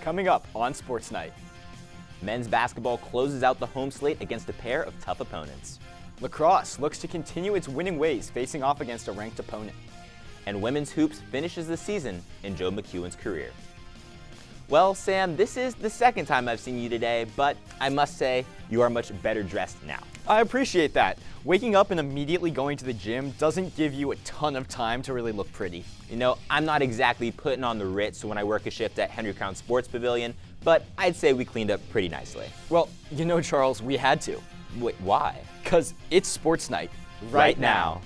Coming up on Sports Night. Men's basketball closes out the home slate against a pair of tough opponents. Lacrosse looks to continue its winning ways, facing off against a ranked opponent. And women's hoops finishes the season in Joe McKeown's career. Well, Sam, this is the second time I've seen you today, but I must say you are much better dressed now. I appreciate that. Waking up and immediately going to the gym doesn't give you a ton of time to really look pretty. You know, I'm not exactly putting on the Ritz when I work a shift at Henry Crown Sports Pavilion, but I'd say we cleaned up pretty nicely. Well, you know, Charles, we had to. Wait, why? 'Cause it's Sports Night right now.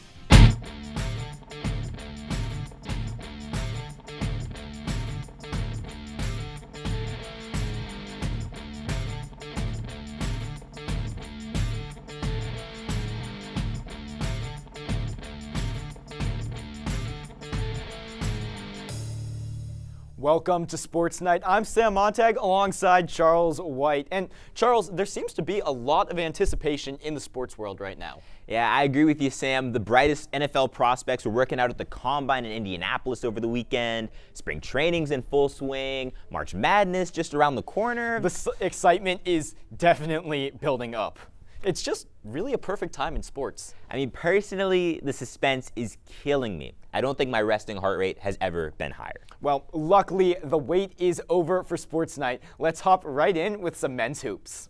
Welcome to Sports Night. I'm Sam Montag alongside Charles White. And Charles, there seems to be a lot of anticipation in the sports world right now. Yeah, I agree with you, Sam. The brightest NFL prospects were working out at the Combine in Indianapolis over the weekend. Spring training's in full swing. March Madness just around the corner. The excitement is definitely building up. It's just really a perfect time in sports. I mean, personally, the suspense is killing me. I don't think my resting heart rate has ever been higher. Well, luckily, the wait is over for Sports Night. Let's hop right in with some men's hoops.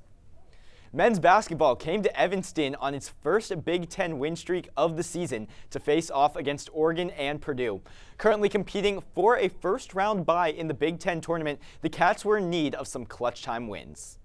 Men's basketball came to Evanston on its first Big Ten win streak of the season to face off against Oregon and Purdue. Currently competing for a first-round bye in the Big Ten tournament, the Cats were in need of some clutch-time wins.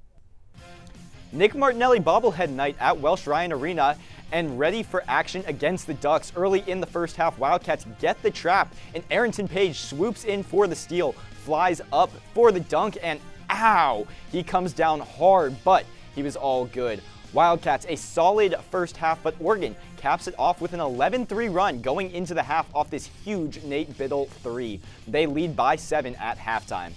Nick Martinelli bobblehead night at Welsh-Ryan Arena and ready for action against the Ducks. Early in the first half, Wildcats get the trap, and Arrington Page swoops in for the steal, flies up for the dunk, and ow! He comes down hard, but he was all good. Wildcats, a solid first half, but Oregon caps it off with an 11-3 run going into the half off this huge Nate Biddle three. They lead by 7 at halftime.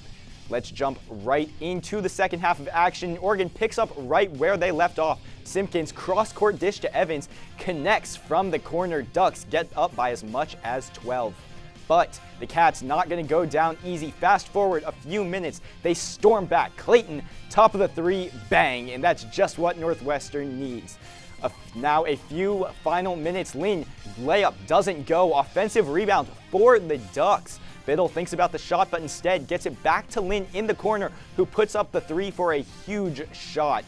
Let's jump right into the second half of action. Oregon picks up right where they left off. Simpkins cross-court dish to Evans, connects from the corner. Ducks get up by as much as 12. But the Cats not going to go down easy. Fast forward a few minutes, they storm back. Clayton, top of the three, bang, and that's just what Northwestern needs. Now a few final minutes, Lynn, layup doesn't go. Offensive rebound for the Ducks. Biddle thinks about the shot, but instead gets it back to Lynn in the corner, who puts up the three for a huge shot.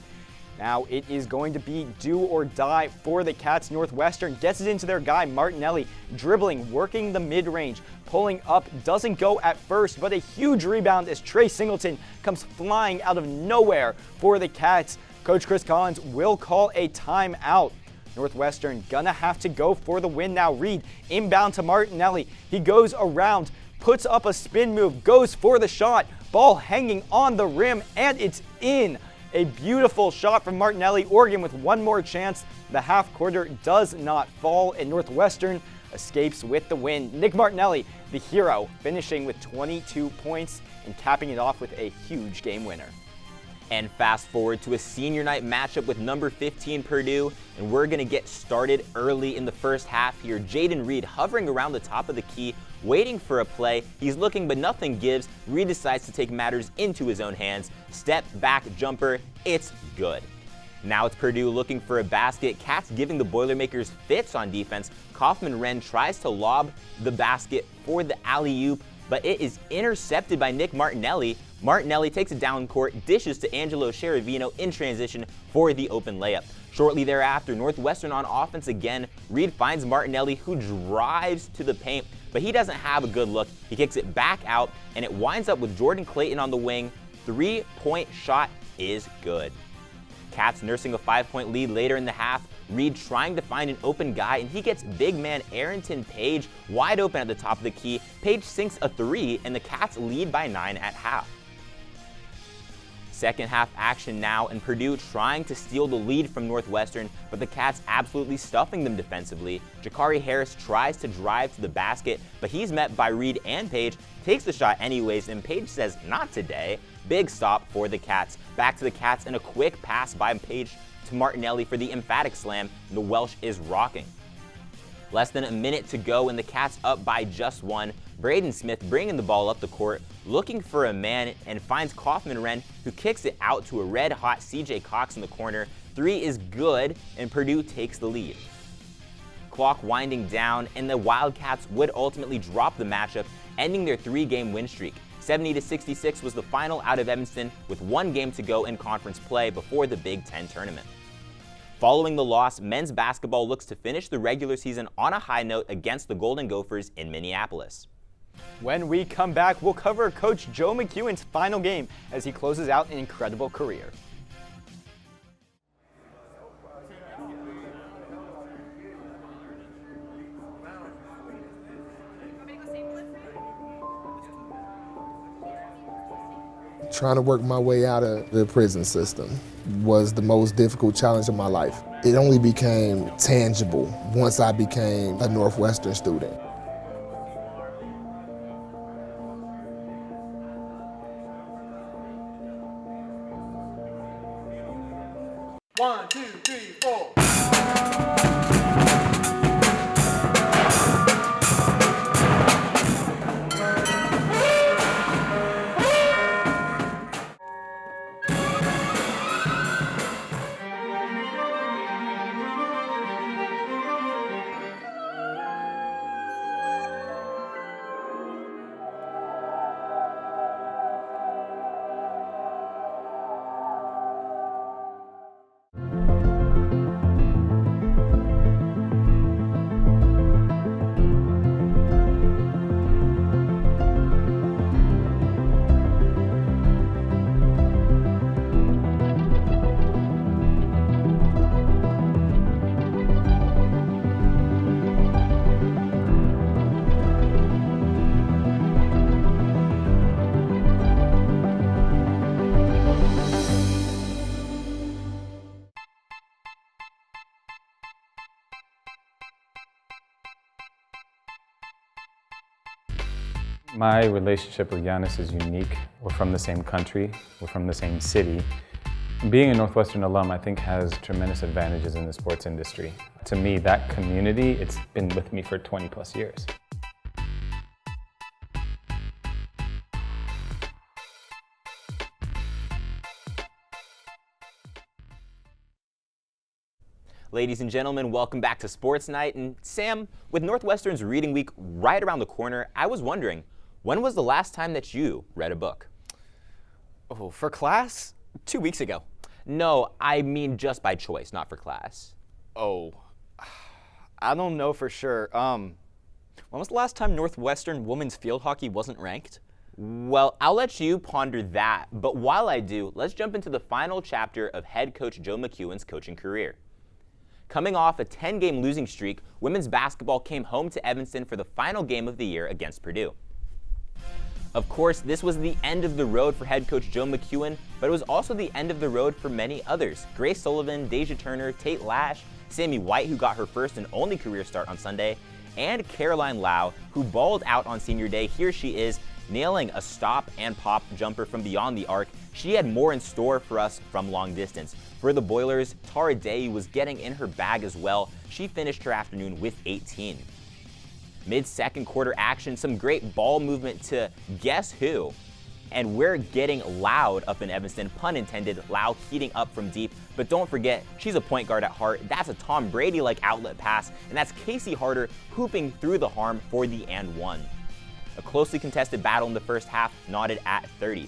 Now it is going to be do or die for the Cats. Northwestern gets it into their guy, Martinelli, dribbling, working the mid-range, pulling up, doesn't go at first, but a huge rebound as Trey Singleton comes flying out of nowhere for the Cats. Coach Chris Collins will call a timeout. Northwestern gonna have to go for the win now. Reed inbound to Martinelli. He goes around, puts up a spin move, goes for the shot, ball hanging on the rim, and it's in. A beautiful shot from Martinelli. Oregon with one more chance. The half quarter does not fall, and Northwestern escapes with the win. Nick Martinelli, the hero, finishing with 22 points and capping it off with a huge game winner. And fast forward to a senior night matchup with number 15 Purdue, and we're going to get started early in the first half here. Jaden Reed hovering around the top of the key, waiting for a play. He's looking, but nothing gives. Reed decides to take matters into his own hands. Step back jumper, it's good. Now it's Purdue looking for a basket. Cats giving the Boilermakers fits on defense. Kaufman-Wren tries to lob the basket for the alley-oop, but it is intercepted by Nick Martinelli. Martinelli takes a down court, dishes to Angelo Cheravino in transition for the open layup. Shortly thereafter, Northwestern on offense again. Reed finds Martinelli, who drives to the paint, but he doesn't have a good look. He kicks it back out, and it winds up with Jordan Clayton on the wing. Three-point shot is good. Cats nursing a 5-point lead later in the half. Reed trying to find an open guy, and he gets big man Arrington Page wide open at the top of the key. Page sinks a three, and the Cats lead by 9 at half. Second half action now, and Purdue trying to steal the lead from Northwestern, but the Cats absolutely stuffing them defensively. Jakari Harris tries to drive to the basket, but he's met by Reed and Page, takes the shot anyways, and Page says, not today. Big stop for the Cats. Back to the Cats, and a quick pass by Page to Martinelli for the emphatic slam. The Welsh is rocking. Less than a minute to go, and the Cats up by just one. Braden Smith bringing the ball up the court, looking for a man, and finds Kaufman-Wren, who kicks it out to a red-hot CJ Cox in the corner. 3 is good, and Purdue takes the lead. Clock winding down, and the Wildcats would ultimately drop the matchup, ending their 3-game win streak. 70-66 was the final out of Evanston, with 1 game to go in conference play before the Big Ten tournament. Following the loss, men's basketball looks to finish the regular season on a high note against the Golden Gophers in Minneapolis. When we come back, we'll cover Coach Joe McKeown's final game as he closes out an incredible career. Trying to work my way out of the prison system was the most difficult challenge of my life. It only became tangible once I became a Northwestern student. One, two, three, four. My relationship with Giannis is unique. We're from the same country, we're from the same city. Being a Northwestern alum, I think, has tremendous advantages in the sports industry. To me, that community, it's been with me for 20 plus years. Ladies and gentlemen, welcome back to Sports Night. And Sam, with Northwestern's reading week right around the corner, I was wondering, when was the last time that you read a book? Oh, for class? 2 weeks ago. No, I mean just by choice, not for class. Oh, I don't know for sure. When was the last time Northwestern women's field hockey wasn't ranked? Well, I'll let you ponder that, but while I do, let's jump into the final chapter of head coach Joe McKeown's coaching career. Coming off a 10-game losing streak, women's basketball came home to Evanston for the final game of the year against Purdue. Of course, this was the end of the road for head coach Joe McKeown, but it was also the end of the road for many others. Grace Sullivan, Deja Turner, Tate Lash, Sammy White, who got her first and only career start on Sunday, and Caroline Lau, who balled out on senior day. Here she is, nailing a stop and pop jumper from beyond the arc. She had more in store for us from long distance. For the Boilers, Tara Day was getting in her bag as well. She finished her afternoon with 18. Mid-second quarter action, some great ball movement to guess who? And we're getting loud up in Evanston, pun intended, Lau heating up from deep. But don't forget, she's a point guard at heart. That's a Tom Brady-like outlet pass, and that's Casey Harder hooping through the harm for the and one. A closely contested battle in the first half, knotted at 30.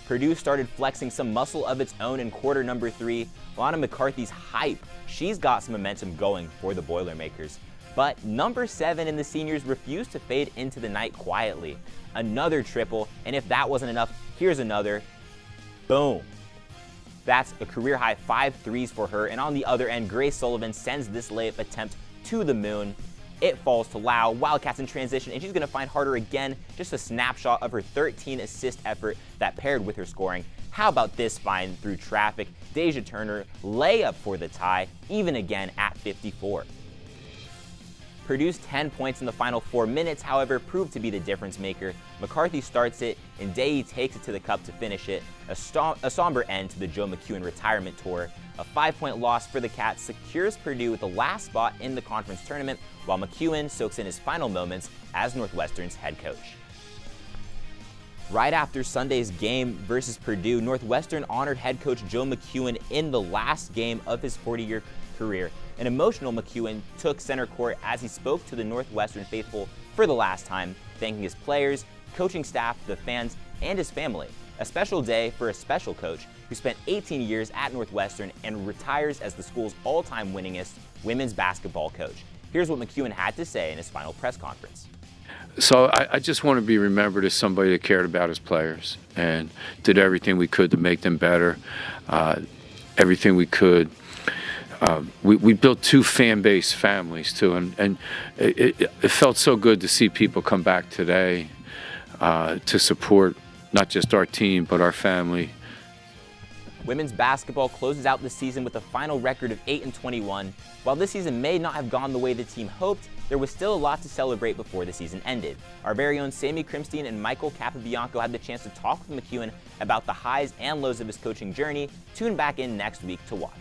Purdue started flexing some muscle of its own in quarter number 3. Lana McCarthy's hype, she's got some momentum going for the Boilermakers. But number 7 and the seniors refused to fade into the night quietly. Another triple, and if that wasn't enough, here's another. Boom. That's a career-high 5 threes for her, and on the other end, Grace Sullivan sends this layup attempt to the moon. It falls to Lau, Wildcats in transition, and she's going to find Harder again. Just a snapshot of her 13-assist effort that paired with her scoring. How about this find through traffic? Deja Turner, layup for the tie, even again at 54. Purdue's 10 points in the final 4 minutes, however, proved to be the difference maker. McCarthy starts it, and Day takes it to the cup to finish it. A somber end to the Joe McKeown retirement tour. A 5-point loss for the Cats secures Purdue with the last spot in the conference tournament, while McKeown soaks in his final moments as Northwestern's head coach. Right after Sunday's game versus Purdue, Northwestern honored head coach Joe McKeown in the last game of his 40-year career. An emotional McKeown took center court as he spoke to the Northwestern faithful for the last time, thanking his players, coaching staff, the fans, and his family. A special day for a special coach who spent 18 years at Northwestern and retires as the school's all-time winningest women's basketball coach. Here's what McKeown had to say in his final press conference. So I just want to be remembered as somebody that cared about his players and did everything we could to make them better, everything we could. We built 2 fan-based families too, and it felt so good to see people come back today to support not just our team but our family. Women's basketball closes out the season with a final record of 8-21. While this season may not have gone the way the team hoped, there was still a lot to celebrate before the season ended. Our very own Sammy Krimstein and Michael Capobianco had the chance to talk with McKeown about the highs and lows of his coaching journey. Tune back in next week to watch.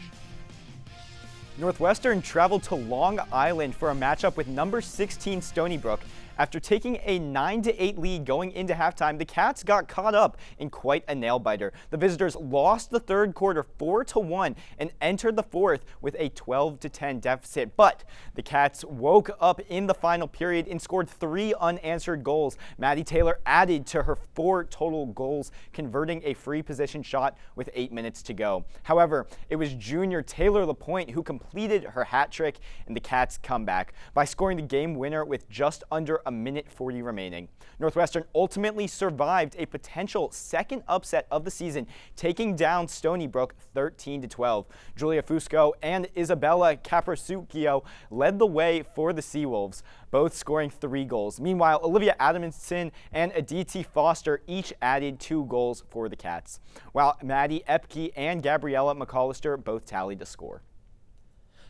Northwestern traveled to Long Island for a matchup with number 16 Stony Brook. After taking a 9-8 lead going into halftime, the Cats got caught up in quite a nail-biter. The visitors lost the third quarter 4-1 and entered the fourth with a 12-10 deficit. But the Cats woke up in the final period and scored 3 unanswered goals. Maddie Taylor added to her 4 total goals, converting a free position shot with 8 minutes to go. However, it was junior Taylor Lapointe who completed her hat trick in the Cats' comeback by scoring the game winner with just under a minute 40 remaining. Northwestern ultimately survived a potential second upset of the season, taking down Stony Brook 13-12. Julia Fusco and Isabella Caprasucchio led the way for the Seawolves, both scoring 3 goals. Meanwhile, Olivia Adamson and Aditi Foster each added 2 goals for the Cats, while Maddie Epke and Gabriella McAllister both tallied a score.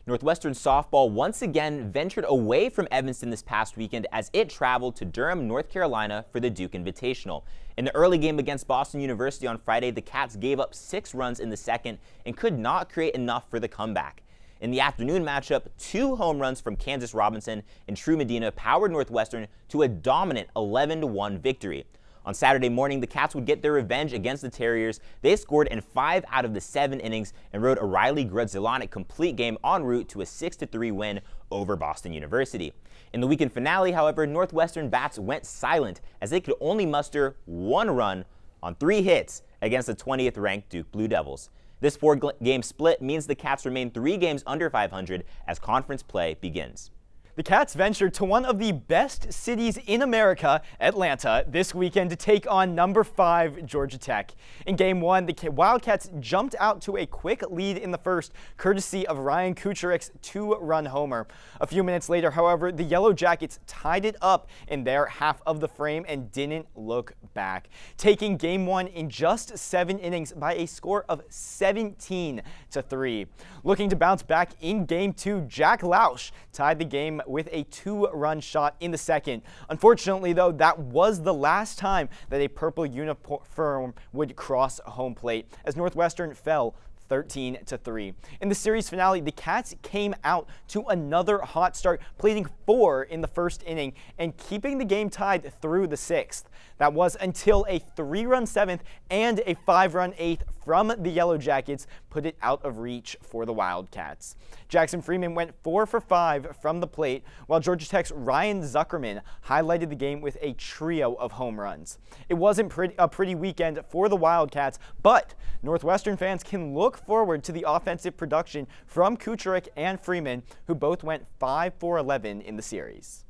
Northwestern softball once again ventured away from Evanston this past weekend as it traveled to Durham, North Carolina for the Duke Invitational. In the early game against Boston University on Friday, the Cats gave up 6 runs in the second and could not create enough for the comeback. In the afternoon matchup, 2 home runs from Kansas Robinson and True Medina powered Northwestern to a dominant 11-1 victory. On Saturday morning, the Cats would get their revenge against the Terriers. They scored in 5 out of the 7 innings and rode a Riley Grudzielanek complete game en route to a 6-3 win over Boston University. In the weekend finale, however, Northwestern bats went silent as they could only muster 1 run on 3 hits against the 20th-ranked Duke Blue Devils. This 4-game split means the Cats remain 3 games under 500 as conference play begins. The Cats ventured to one of the best cities in America, Atlanta, this weekend to take on number 5 Georgia Tech. In Game 1, the Wildcats jumped out to a quick lead in the first, courtesy of Ryan Kucherek's 2-run homer. A few minutes later, however, the Yellow Jackets tied it up in their half of the frame and didn't look back, taking Game 1 in just 7 innings by a score of 17-3. Looking to bounce back in Game 2, Jack Lausch tied the game with a 2-run shot in the second. Unfortunately, though, that was the last time that a purple uniform would cross home plate, as Northwestern fell 13-3. In the series finale, the Cats came out to another hot start, plating 4 in the first inning and keeping the game tied through the 6th. That was until a 3-run 7th and a 5-run 8th from the Yellow Jackets put it out of reach for the Wildcats. Jackson Freeman went 4 for 5 from the plate, while Georgia Tech's Ryan Zuckerman highlighted the game with a trio of home runs. It wasn't a pretty weekend for the Wildcats, but Northwestern fans can look forward to the offensive production from Kucherek and Freeman, who both went 5 for 11 in the series.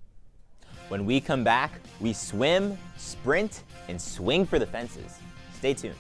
When we come back, we swim, sprint, and swing for the fences. Stay tuned.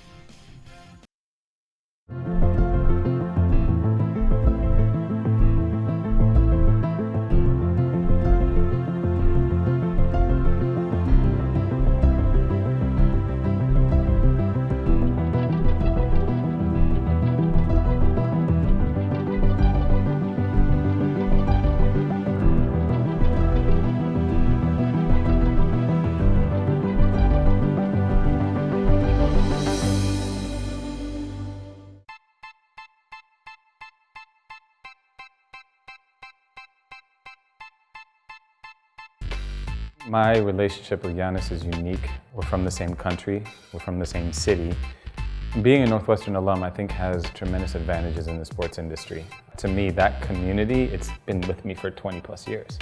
My relationship with Giannis is unique. We're from the same country, we're from the same city. Being a Northwestern alum, I think, has tremendous advantages in the sports industry. To me, that community, it's been with me for 20 plus years.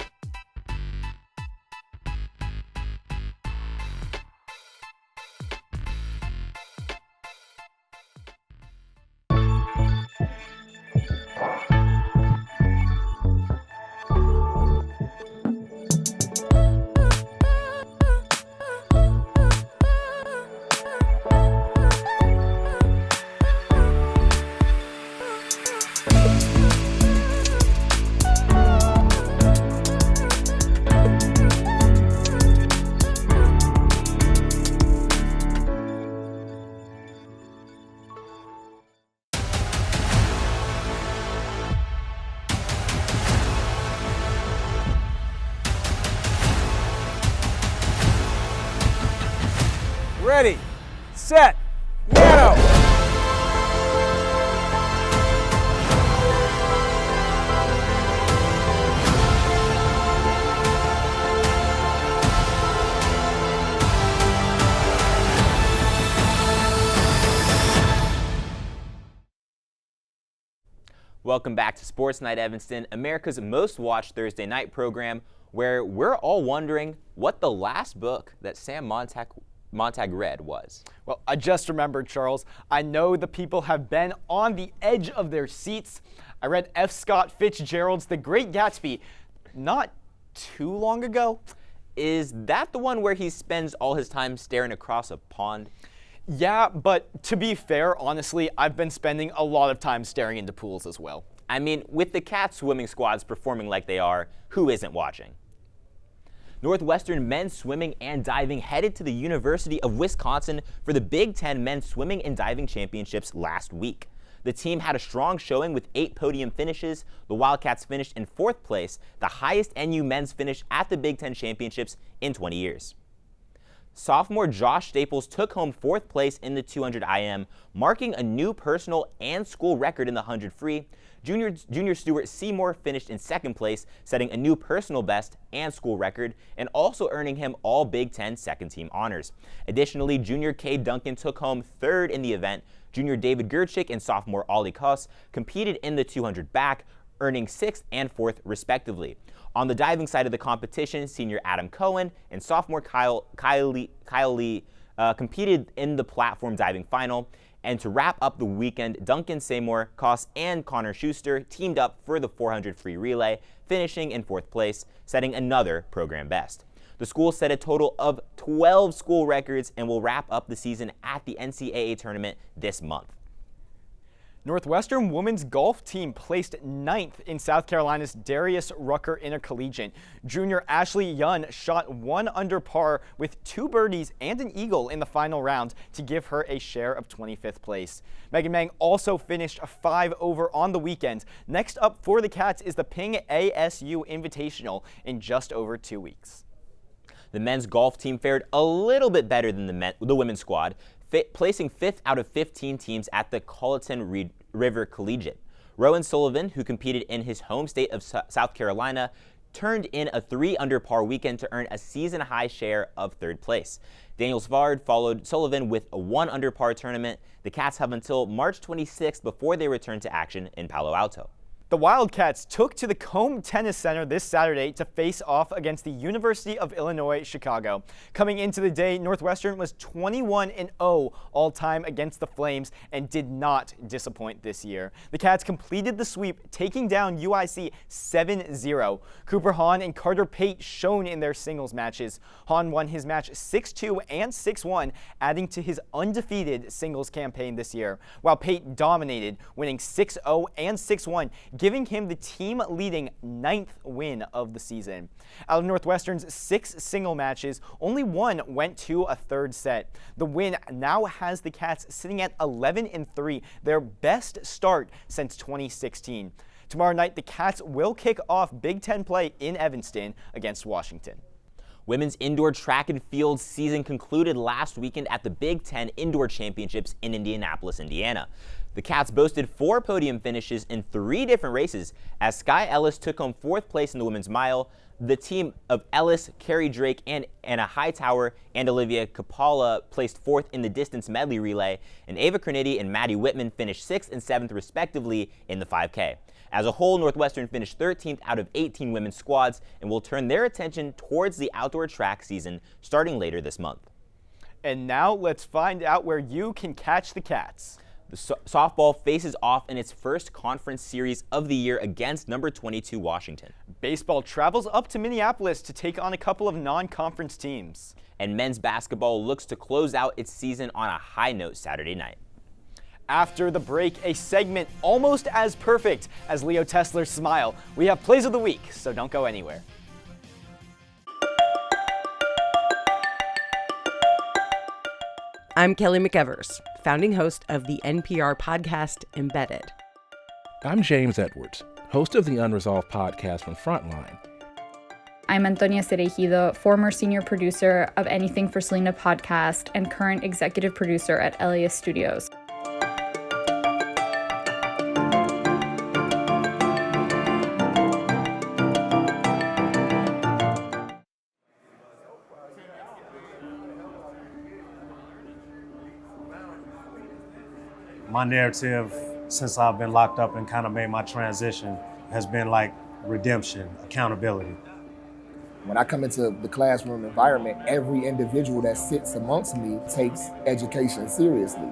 Ready, set, go! Welcome back to Sports Night Evanston, America's most watched Thursday night program, where we're all wondering what the last book that Sam Montag read was. Well, I just remembered, Charles. I know the people have been on the edge of their seats. I read F. Scott Fitzgerald's The Great Gatsby not too long ago. Is that the one where he spends all his time staring across a pond? Yeah, but to be fair, honestly, I've been spending a lot of time staring into pools as well. I mean, with the Cats swimming squads performing like they are, who isn't watching? Northwestern men's swimming and diving headed to the University of Wisconsin for the Big Ten Men's Swimming and Diving Championships last week. The team had a strong showing with 8 podium finishes. The Wildcats finished in 4th place, the highest NU men's finish at the Big Ten Championships in 20 years. Sophomore Josh Staples took home 4th place in the 200 IM, marking a new personal and school record in the 100 free. Junior Stuart Seymour finished in 2nd place, setting a new personal best and school record, and also earning him all Big Ten second-team honors. Additionally, junior Cade Duncan took home 3rd in the event. Junior David Gerchik and sophomore Ollie Kuss competed in the 200 back, earning 6th and 4th respectively. On the diving side of the competition, senior Adam Cohen and sophomore Kyle Lee competed in the platform diving final. And to wrap up the weekend, Duncan Seymour, Koss, and Connor Schuster teamed up for the 400 free relay, finishing in 4th place, setting another program best. The school set a total of 12 school records and will wrap up the season at the NCAA tournament this month. Northwestern women's golf team placed 9th in South Carolina's Darius Rucker Intercollegiate. Junior Ashley Yun shot 1 under par with 2 birdies and an eagle in the final round to give her a share of 25th place. Megan Mang also finished 5 over on the weekend. Next up for the Cats is the Ping ASU Invitational in just over 2 weeks. The men's golf team fared a little bit better than the women's squad, placing 5th out of 15 teams at the Colleton River Collegiate. Rowan Sullivan, who competed in his home state of South Carolina, turned in a 3 under par weekend to earn a season-high share of 3rd place. Daniel Svard followed Sullivan with a 1 under par tournament. The Cats have until March 26th before they return to action in Palo Alto. The Wildcats took to the Combe Tennis Center this Saturday to face off against the University of Illinois Chicago. Coming into the day, Northwestern was 21-0 all-time against the Flames and did not disappoint this year. The Cats completed the sweep, taking down UIC 7-0. Cooper Hahn and Carter Pate shone in their singles matches. Hahn won his match 6-2 and 6-1, adding to his undefeated singles campaign this year, while Pate dominated, winning 6-0 and 6-1, giving him the team-leading 9th win of the season. Out of Northwestern's 6 single matches, only 1 went to a 3rd set. The win now has the Cats sitting at 11-3, their best start since 2016. Tomorrow night, the Cats will kick off Big Ten play in Evanston against Washington. Women's indoor track and field season concluded last weekend at the Big Ten Indoor Championships in Indianapolis, Indiana. The Cats boasted 4 podium finishes in 3 different races as Sky Ellis took home 4th place in the women's mile. The team of Ellis, Carrie Drake, and Anna Hightower and Olivia Capalla placed 4th in the distance medley relay, and Ava Cernity and Maddie Whitman finished 6th and 7th respectively in the 5K. As a whole, Northwestern finished 13th out of 18 women's squads and will turn their attention towards the outdoor track season starting later this month. And now let's find out where you can catch the Cats. The softball faces off in its first conference series of the year against number 22 Washington. Baseball travels up to Minneapolis to take on a couple of non-conference teams. And men's basketball looks to close out its season on a high note Saturday night. After the break, a segment almost as perfect as Leo Tesler's smile. We have Plays of the Week, so don't go anywhere. I'm Kelly McEvers, founding host of the NPR podcast Embedded. I'm James Edwards, host of the Unresolved podcast from Frontline. I'm Antonia Cereijido, former senior producer of Anything for Selena podcast and current executive producer at Elias Studios. My narrative, since I've been locked up and kind of made my transition, has been like redemption, accountability. When I come into the classroom environment, every individual that sits amongst me takes education seriously.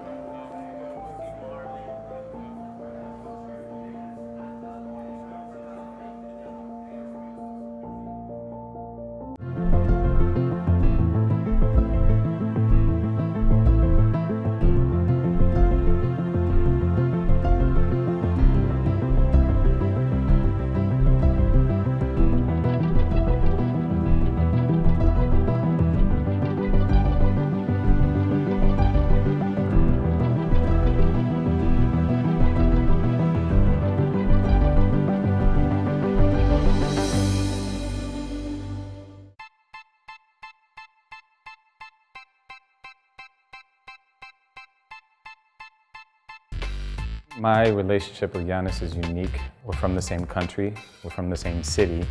My relationship with Giannis is unique. We're from the same country, we're from the same city.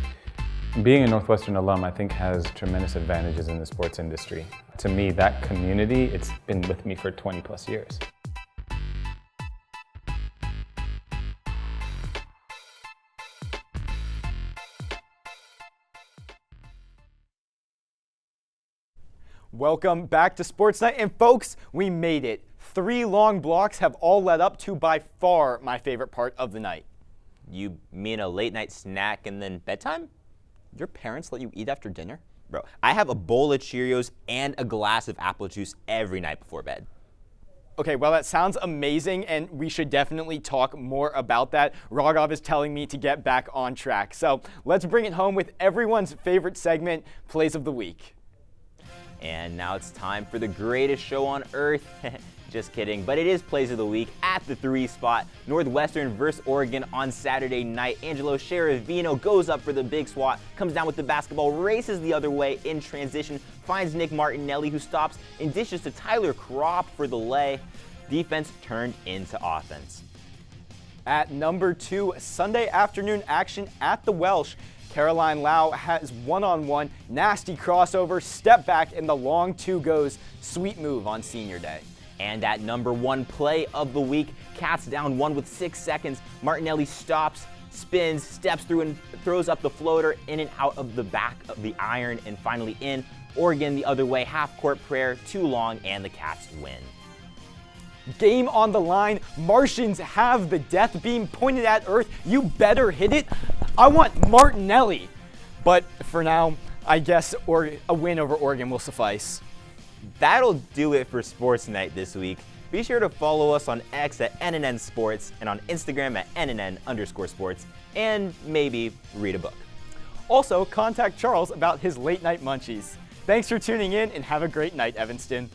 Being a Northwestern alum, I think, has tremendous advantages in the sports industry. To me, that community, it's been with me for 20 plus years. Welcome back to Sports Night, and folks, we made it. 3 long blocks have all led up to by far my favorite part of the night. You mean a late night snack and then bedtime? Your parents let you eat after dinner? Bro, I have a bowl of Cheerios and a glass of apple juice every night before bed. Okay, well, that sounds amazing, and we should definitely talk more about that. Rogov is telling me to get back on track. So let's bring it home with everyone's favorite segment, Plays of the Week. And now it's time for the greatest show on earth. Just kidding, but it is Plays of the Week at the 3 spot. Northwestern versus Oregon on Saturday night. Angelo Cheravino goes up for the big swat, comes down with the basketball, races the other way in transition, finds Nick Martinelli, who stops and dishes to Tyler Kropp for the lay. Defense turned into offense. At number 2, Sunday afternoon action at the Welsh. Caroline Lau has one-on-one, nasty crossover, step back, and the long 2 goes. Sweet move on senior day. And at number 1 play of the week, Cats down 1 with 6 seconds. Martinelli stops, spins, steps through and throws up the floater in and out of the back of the iron and finally in. Oregon the other way, half-court prayer, too long, and the Cats win. Game on the line. Martians have the death beam pointed at Earth. You better hit it. I want Martinelli. But for now, I guess a win over Oregon will suffice. That'll do it for Sports Night this week. Be sure to follow us on X at NNN Sports and on Instagram at NNN_sports, and maybe read a book. Also, contact Charles about his late night munchies. Thanks for tuning in and have a great night, Evanston.